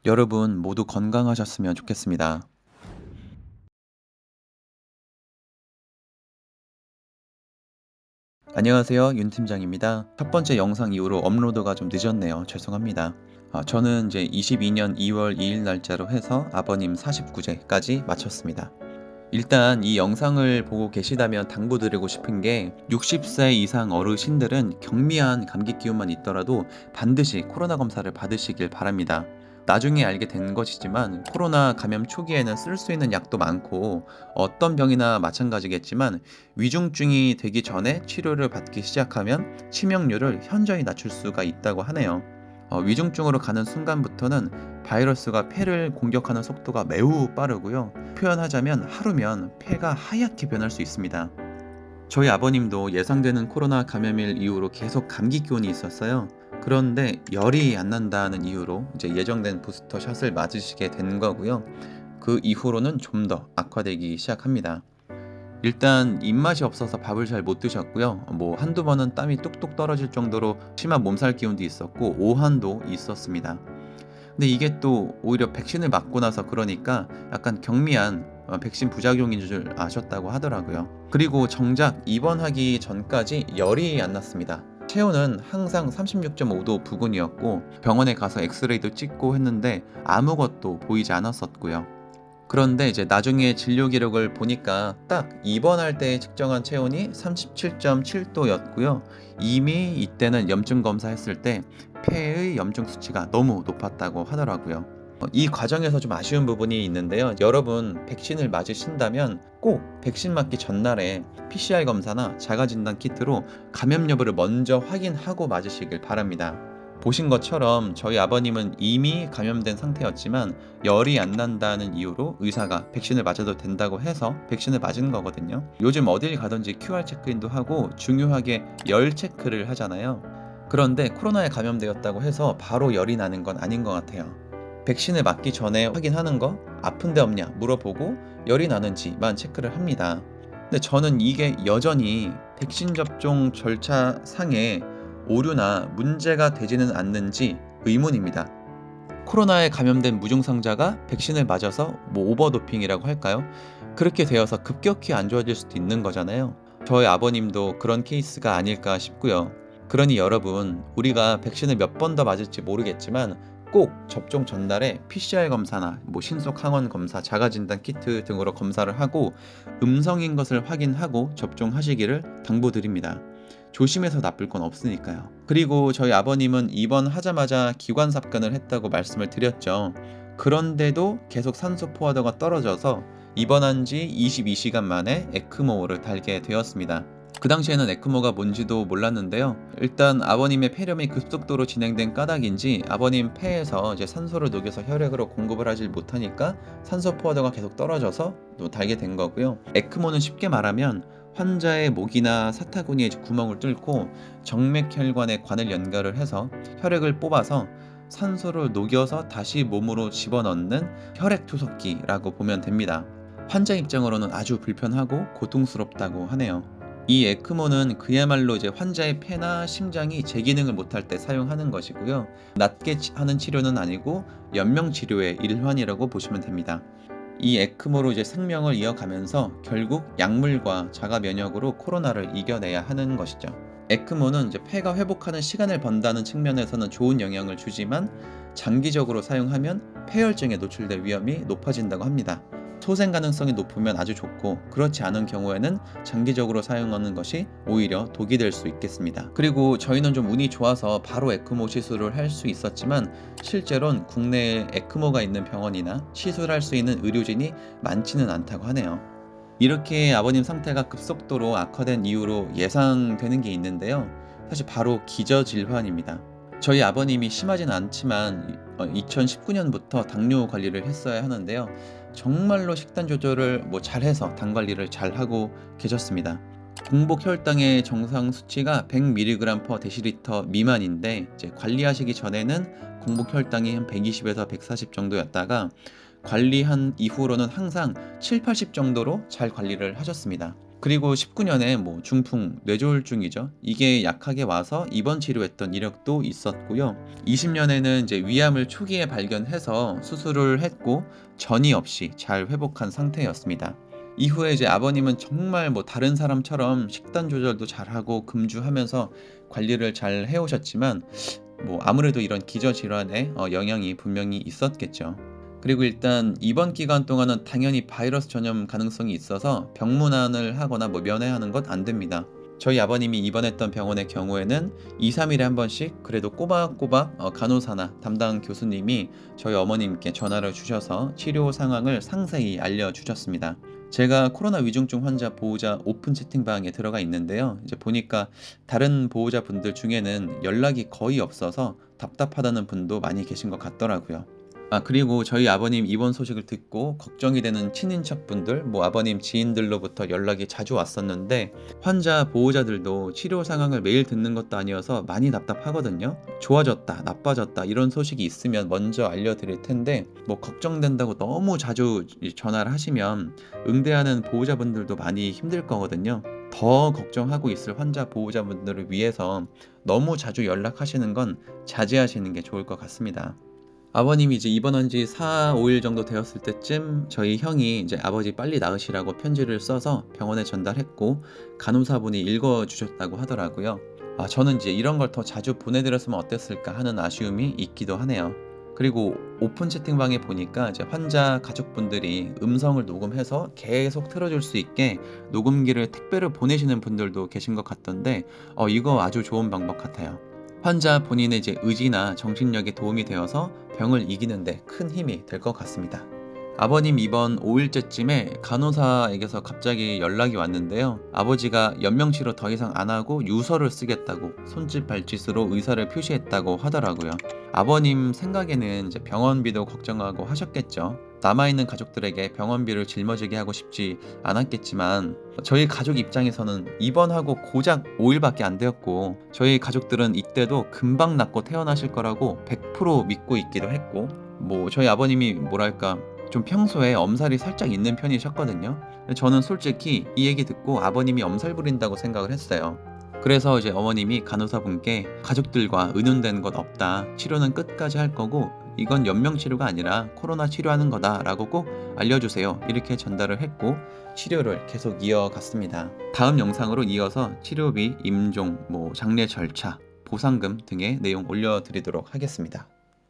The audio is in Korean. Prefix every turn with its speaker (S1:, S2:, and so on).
S1: 여러분 모두 건강하셨으면 좋겠습니다. 안녕하세요. 윤 팀장입니다. 첫 번째 영상 이후로 업로드가 좀 늦었네요. 죄송합니다. 저는 이제 22년 2월 2일 날짜로 해서 아버님 49제까지 마쳤습니다. 일단 이 영상을 보고 계시다면 당부드리고 싶은 게 60세 이상 어르신들은 경미한 감기 기운만 있더라도 반드시 코로나 검사를 받으시길 바랍니다. 나중에 알게 된 것이지만 코로나 감염 초기에는 쓸 수 있는 약도 많고 어떤 병이나 마찬가지겠지만 위중증이 되기 전에 치료를 받기 시작하면 치명률을 현저히 낮출 수가 있다고 하네요. 위중증으로 가는 순간부터는 바이러스가 폐를 공격하는 속도가 매우 빠르고요. 표현하자면 하루면 폐가 하얗게 변할 수 있습니다. 저희 아버님도 예상되는 코로나 감염일 이후로 계속 감기 기운이 있었어요. 그런데 열이 안 난다는 이유로 이제 예정된 부스터 샷을 맞으시게 된 거고요. 그 이후로는 좀 더 악화되기 시작합니다. 일단 입맛이 없어서 밥을 잘 못 드셨고요. 뭐 한두 번은 땀이 뚝뚝 떨어질 정도로 심한 몸살 기운도 있었고 오한도 있었습니다. 근데 이게 또 오히려 백신을 맞고 나서 그러니까 약간 경미한 백신 부작용인 줄 아셨다고 하더라고요. 그리고 정작 입원하기 전까지 열이 안 났습니다. 체온은 항상 36.5도 부근이었고 병원에 가서 엑스레이도 찍고 했는데 아무것도 보이지 않았었고요. 그런데 이제 나중에 진료 기록을 보니까 딱 입원할 때 측정한 체온이 37.7도였고요. 이미 이때는 염증 검사했을 때 폐의 염증 수치가 너무 높았다고 하더라고요. 이 과정에서 좀 아쉬운 부분이 있는데요. 여러분 백신을 맞으신다면 꼭 백신 맞기 전날에 PCR 검사나 자가진단 키트로 감염 여부를 먼저 확인하고 맞으시길 바랍니다. 보신 것처럼 저희 아버님은 이미 감염된 상태였지만 열이 안 난다는 이유로 의사가 백신을 맞아도 된다고 해서 백신을 맞은 거거든요. 요즘 어딜 가든지 QR 체크인도 하고 중요하게 열 체크를 하잖아요. 그런데 코로나에 감염되었다고 해서 바로 열이 나는 건 아닌 것 같아요. 백신을 맞기 전에 확인하는 거, 아픈 데 없냐 물어보고 열이 나는지만 체크를 합니다. 근데 저는 이게 여전히 백신 접종 절차 상에 오류나 문제가 되지는 않는지 의문입니다. 코로나에 감염된 무증상자가 백신을 맞아서 뭐 오버도핑이라고 할까요? 그렇게 되어서 급격히 안 좋아질 수도 있는 거잖아요. 저희 아버님도 그런 케이스가 아닐까 싶고요. 그러니 여러분, 우리가 백신을 몇 번 더 맞을지 모르겠지만 꼭 접종 전날에 PCR 검사나 뭐 신속 항원 검사, 자가진단 키트 등으로 검사를 하고 음성인 것을 확인하고 접종하시기를 당부드립니다. 조심해서 나쁠 건 없으니까요. 그리고 저희 아버님은 입원하자마자 기관 삽관을 했다고 말씀을 드렸죠. 그런데도 계속 산소 포화도가 떨어져서 입원한 지 22시간 만에 에크모를 달게 되었습니다. 그 당시에는 에크모가 뭔지도 몰랐는데요. 일단 아버님의 폐렴이 급속도로 진행된 까닭인지 아버님 폐에서 이제 산소를 녹여서 혈액으로 공급을 하지 못하니까 산소 포화도가 계속 떨어져서 또 달게 된 거고요. 에크모는 쉽게 말하면 환자의 목이나 사타구니에 구멍을 뚫고 정맥혈관에 관을 연결을 해서 혈액을 뽑아서 산소를 녹여서 다시 몸으로 집어넣는 혈액투석기라고 보면 됩니다. 환자 입장으로는 아주 불편하고 고통스럽다고 하네요. 이 에크모는 그야말로 이제 환자의 폐나 심장이 제 기능을 못할 때 사용하는 것이고요. 낫게 하는 치료는 아니고 연명 치료의 일환이라고 보시면 됩니다. 이 에크모로 이제 생명을 이어가면서 결국 약물과 자가 면역으로 코로나를 이겨내야 하는 것이죠. 에크모는 이제 폐가 회복하는 시간을 번다는 측면에서는 좋은 영향을 주지만 장기적으로 사용하면 폐혈증에 노출될 위험이 높아진다고 합니다. 소생 가능성이 높으면 아주 좋고 그렇지 않은 경우에는 장기적으로 사용하는 것이 오히려 독이 될 수 있겠습니다. 그리고 저희는 좀 운이 좋아서 바로 에크모 시술을 할 수 있었지만 실제로는 국내에 에크모가 있는 병원이나 시술할 수 있는 의료진이 많지는 않다고 하네요. 이렇게 아버님 상태가 급속도로 악화된 이유로 예상되는 게 있는데요. 사실 바로 기저질환입니다. 저희 아버님이 심하진 않지만 2019년부터 당뇨 관리를 했어야 하는데요. 정말로 식단 조절을 잘해서 당 관리를 잘 하고 계셨습니다. 공복 혈당의 정상 수치가 100mg/dL 미만인데 이제 관리하시기 전에는 공복 혈당이 한 120에서 140 정도였다가 관리한 이후로는 항상 7, 80 정도로 잘 관리를 하셨습니다. 그리고 19년에 뭐 중풍, 뇌졸중이죠. 이게 약하게 와서 입원 치료했던 이력도 있었고요. 20년에는 이제 위암을 초기에 발견해서 수술을 했고 전이 없이 잘 회복한 상태였습니다. 이후에 이제 아버님은 정말 뭐 다른 사람처럼 식단 조절도 잘하고 금주하면서 관리를 잘 해오셨지만 뭐 아무래도 이런 기저질환에 영향이 분명히 있었겠죠. 그리고 일단 입원 기간 동안은 당연히 바이러스 전염 가능성이 있어서 병문안을 하거나 뭐 면회하는 건 안 됩니다. 저희 아버님이 입원했던 병원의 경우에는 2-3일에 한 번씩 그래도 꼬박꼬박 간호사나 담당 교수님이 저희 어머님께 전화를 주셔서 치료 상황을 상세히 알려주셨습니다. 제가 코로나 위중증 환자 보호자 오픈 채팅방에 들어가 있는데요. 이제 보니까 다른 보호자분들 중에는 연락이 거의 없어서 답답하다는 분도 많이 계신 것 같더라고요. 그리고 저희 아버님 입원 소식을 듣고 걱정이 되는 친인척분들, 뭐 아버님 지인들로부터 연락이 자주 왔었는데 환자 보호자들도 치료 상황을 매일 듣는 것도 아니어서 많이 답답하거든요. 좋아졌다, 나빠졌다 이런 소식이 있으면 먼저 알려드릴 텐데 뭐 걱정된다고 너무 자주 전화를 하시면 응대하는 보호자분들도 많이 힘들 거거든요. 더 걱정하고 있을 환자 보호자분들을 위해서 너무 자주 연락하시는 건 자제하시는 게 좋을 것 같습니다. 아버님이 이제 입원한 지 4-5일 정도 되었을 때쯤 저희 형이 이제 아버지 빨리 나으시라고 편지를 써서 병원에 전달했고 간호사분이 읽어 주셨다고 하더라고요. 저는 이제 이런 걸 더 자주 보내드렸으면 어땠을까 하는 아쉬움이 있기도 하네요. 그리고 오픈 채팅방에 보니까 이제 환자 가족분들이 음성을 녹음해서 계속 틀어줄 수 있게 녹음기를 택배로 보내시는 분들도 계신 것 같던데 이거 아주 좋은 방법 같아요. 환자 본인의 이제 의지나 정신력에 도움이 되어서 병을 이기는 데 큰 힘이 될 것 같습니다. 아버님 입원 5일째쯤에 간호사에게서 갑자기 연락이 왔는데요. 아버지가 연명치료 더 이상 안 하고 유서를 쓰겠다고 손짓 발짓으로 의사를 표시했다고 하더라고요. 아버님 생각에는 이제 병원비도 걱정하고 하셨겠죠. 남아있는 가족들에게 병원비를 짊어지게 하고 싶지 않았겠지만 저희 가족 입장에서는 입원하고 고작 5일밖에 안 되었고 저희 가족들은 이때도 금방 낫고 태어나실 거라고 100% 믿고 있기도 했고 뭐 저희 아버님이 뭐랄까 좀 평소에 엄살이 살짝 있는 편이셨거든요. 저는 솔직히 이 얘기 듣고 아버님이 엄살 부린다고 생각을 했어요. 그래서 이제 어머님이 간호사분께 가족들과 은연된 것 없다. 치료는 끝까지 할 거고 이건 연명치료가 아니라 코로나 치료하는 거다라고 꼭 알려주세요. 이렇게 전달을 했고 치료를 계속 이어갔습니다. 다음 영상으로 이어서 치료비, 임종, 장례 절차, 보상금 등의 내용 올려드리도록 하겠습니다.